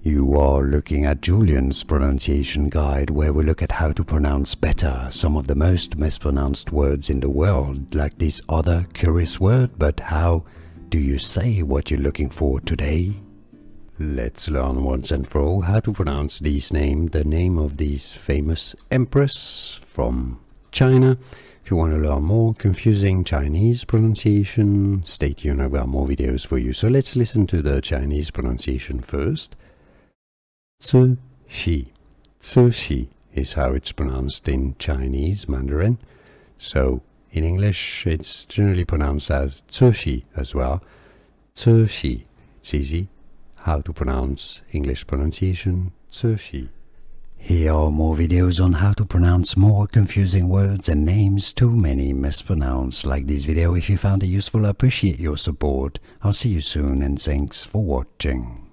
You are looking at Julian's pronunciation guide, where we look at how to pronounce better some of the most mispronounced words in the world, like this other curious word. But how do you say what you're looking for today? Let's learn once and for all how to pronounce this name, the name of this famous empress from China. If you want to learn more confusing Chinese pronunciation, stay tuned, I've got more videos for you. So let's listen to the Chinese pronunciation first. Cixi. Cixi is how it's pronounced in Chinese Mandarin. So in English it's generally pronounced as Cixi as well. Cixi. It's easy. How to pronounce English pronunciation, Cixi. Here are more videos on how to pronounce more confusing words and names too many mispronounced. Like this video if you found it useful. I appreciate your support. I'll see you soon and thanks for watching.